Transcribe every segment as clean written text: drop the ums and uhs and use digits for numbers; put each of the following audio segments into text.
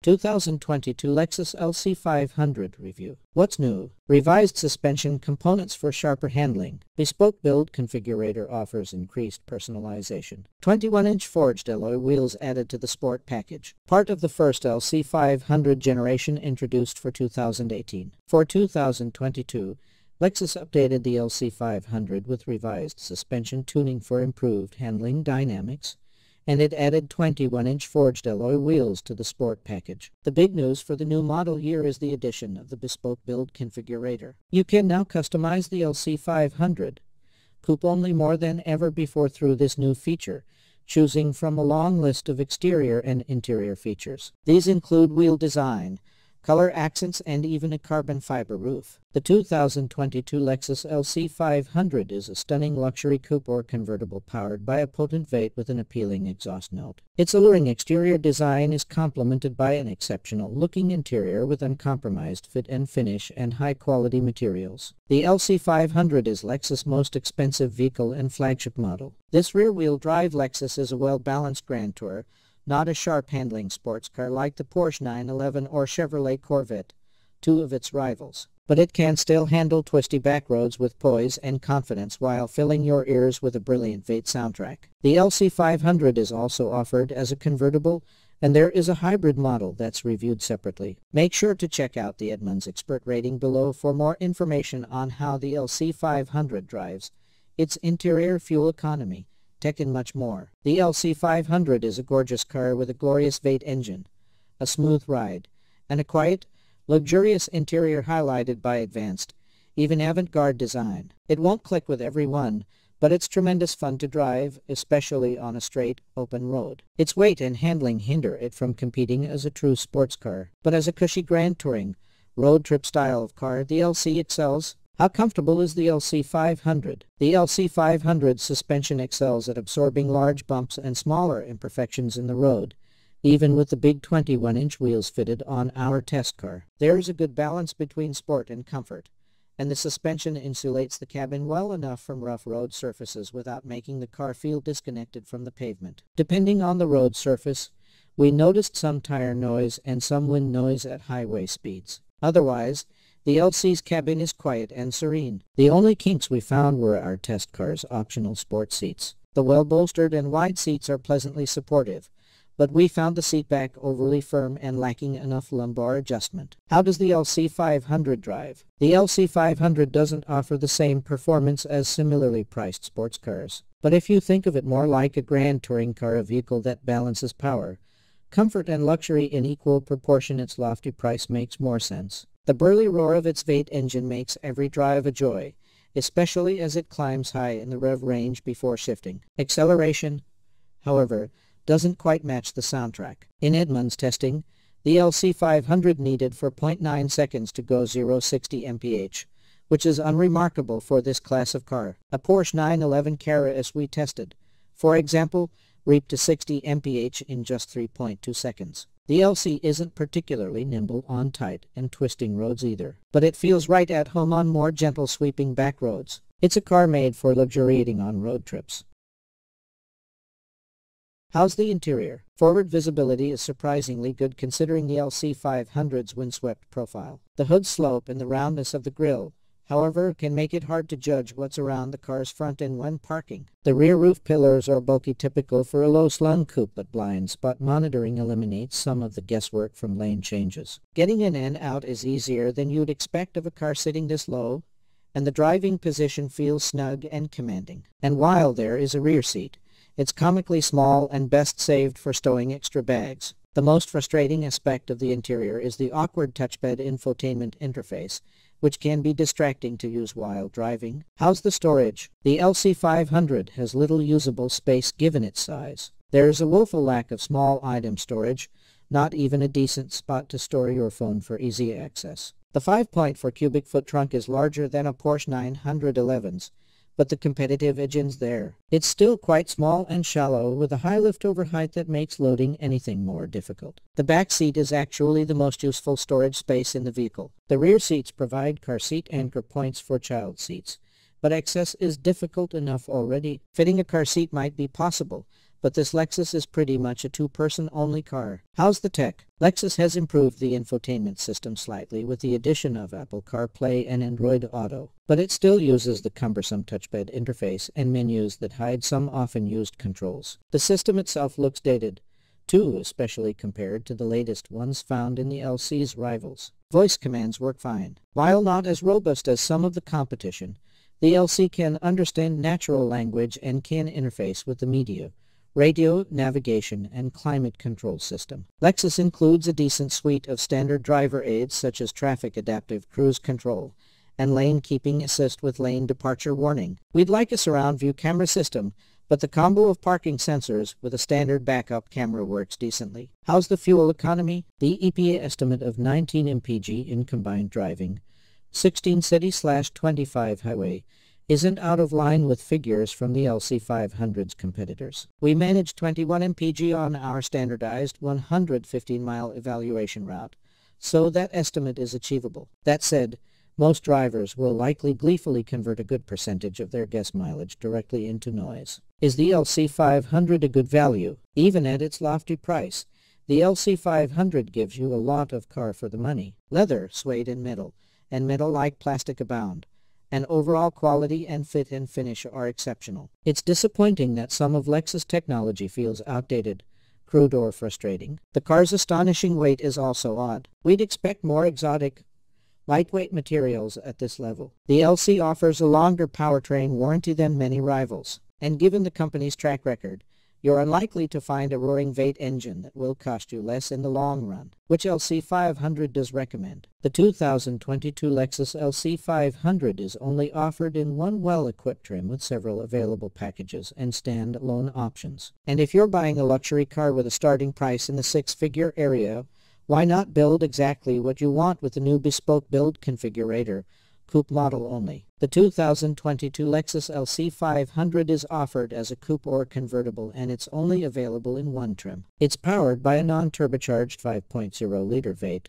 2022 Lexus LC 500 review. What's new? Revised suspension components for sharper handling. Bespoke build configurator offers increased personalization. 21-inch forged alloy wheels added to the sport package. Part of the first LC 500 generation introduced for 2018. For 2022, Lexus updated the LC 500 with revised suspension tuning for improved handling dynamics, and it added 21-inch forged alloy wheels to the sport package. The big news for the new model year is the addition of the bespoke build configurator. You can now customize the LC 500 coupe only more than ever before through this new feature, choosing from a long list of exterior and interior features. These include wheel design, color accents, and even a carbon fiber roof. The 2022 Lexus LC 500 is a stunning luxury coupe or convertible powered by a potent V8 with an appealing exhaust note. Its alluring exterior design is complemented by an exceptional-looking interior with uncompromised fit and finish and high-quality materials. The LC 500 is Lexus' most expensive vehicle and flagship model. This rear-wheel drive Lexus is a well-balanced Grand Tourer, not a sharp-handling sports car like the Porsche 911 or Chevrolet Corvette, two of its rivals. But it can still handle twisty back roads with poise and confidence while filling your ears with a brilliant V8 soundtrack. The LC 500 is also offered as a convertible, and there is a hybrid model that's reviewed separately. Make sure to check out the Edmunds expert rating below for more information on how the LC 500 drives, its interior, fuel economy, tech, and much more. The LC 500 is a gorgeous car with a glorious V8 engine, a smooth ride, and a quiet, luxurious interior highlighted by advanced, even avant-garde design. It won't click with everyone, but it's tremendous fun to drive, especially on a straight, open road. Its weight and handling hinder it from competing as a true sports car, but as a cushy grand touring, road trip style of car, the LC excels. How comfortable is the LC 500? The LC 500 suspension excels at absorbing large bumps and smaller imperfections in the road, even with the big 21-inch wheels fitted on our test car. There's a good balance between sport and comfort, and the suspension insulates the cabin well enough from rough road surfaces without making the car feel disconnected from the pavement. Depending on the road surface, we noticed some tire noise and some wind noise at highway speeds. Otherwise, the LC's cabin is quiet and serene. The only kinks we found were our test car's optional sport seats. The well-bolstered and wide seats are pleasantly supportive, but we found the seat back overly firm and lacking enough lumbar adjustment. How does the LC 500 drive? The LC 500 doesn't offer the same performance as similarly priced sports cars, but if you think of it more like a grand touring car, a vehicle that balances power, comfort, and luxury in equal proportion, its lofty price makes more sense. The burly roar of its V8 engine makes every drive a joy, especially as it climbs high in the rev range before shifting. Acceleration, however, doesn't quite match the soundtrack. In Edmunds testing, the LC 500 needed 4.9 seconds to go 0-60 mph, which is unremarkable for this class of car. A Porsche 911 Carrera S we tested, for example, reaped to 60 mph in just 3.2 seconds. The LC isn't particularly nimble on tight and twisting roads either, but it feels right at home on more gentle sweeping back roads. It's a car made for luxuriating on road trips. How's the interior? Forward visibility is surprisingly good considering the LC 500's windswept profile. The hood slope and the roundness of the grille, however, can make it hard to judge what's around the car's front end when parking. The rear roof pillars are bulky, typical for a low-slung coupe, but blind spot monitoring eliminates some of the guesswork from lane changes. Getting in and out is easier than you'd expect of a car sitting this low, and the driving position feels snug and commanding. And while there is a rear seat, it's comically small and best saved for stowing extra bags. The most frustrating aspect of the interior is the awkward touchpad infotainment interface, which can be distracting to use while driving. How's the storage? The LC 500 has little usable space given its size. There's a woeful lack of small item storage, not even a decent spot to store your phone for easy access. The 5.4 cubic foot trunk is larger than a Porsche 911's, but the competitive edge ends there. It's still quite small and shallow, with a high lift-over height that makes loading anything more difficult. The back seat is actually the most useful storage space in the vehicle. The rear seats provide car seat anchor points for child seats, but access is difficult enough already. Fitting a car seat might be possible, but this Lexus is pretty much a two-person only car. How's the tech? Lexus has improved the infotainment system slightly with the addition of Apple CarPlay and Android Auto, but it still uses the cumbersome touchpad interface and menus that hide some often used controls. The system itself looks dated, too, especially compared to the latest ones found in the LC's rivals. Voice commands work fine. While not as robust as some of the competition, the LC can understand natural language and can interface with the media, radio, navigation, and climate control system. Lexus includes a decent suite of standard driver aids such as traffic adaptive cruise control and lane keeping assist with lane departure warning. We'd like a surround view camera system, but the combo of parking sensors with a standard backup camera works decently. How's the fuel economy? The EPA estimate of 19 mpg in combined driving, 16 city/25 highway, isn't out of line with figures from the LC500's competitors. We managed 21 mpg on our standardized 115-mile evaluation route, so that estimate is achievable. That said, most drivers will likely gleefully convert a good percentage of their gas mileage directly into noise. Is the LC500 a good value? Even at its lofty price, the LC500 gives you a lot of car for the money. Leather, suede and metal-like plastic abound, and overall quality and fit and finish are exceptional. It's disappointing that some of Lexus technology feels outdated, crude or frustrating. The car's astonishing weight is also odd. We'd expect more exotic, lightweight materials at this level. The LC offers a longer powertrain warranty than many rivals, and given the company's track record, you're unlikely to find a roaring V8 engine that will cost you less in the long run. Which LC500 does recommend? The 2022 Lexus LC500 is only offered in one well-equipped trim with several available packages and stand-alone options. And if you're buying a luxury car with a starting price in the six-figure area, why not build exactly what you want with the new bespoke build configurator, coupe model only? The 2022 Lexus LC500 is offered as a coupe or convertible, and it's only available in one trim. It's powered by a non-turbocharged 5.0-liter V8,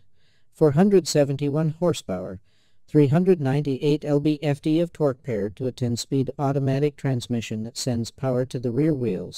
471 horsepower, 398 lb-ft of torque paired to a 10-speed automatic transmission that sends power to the rear wheels.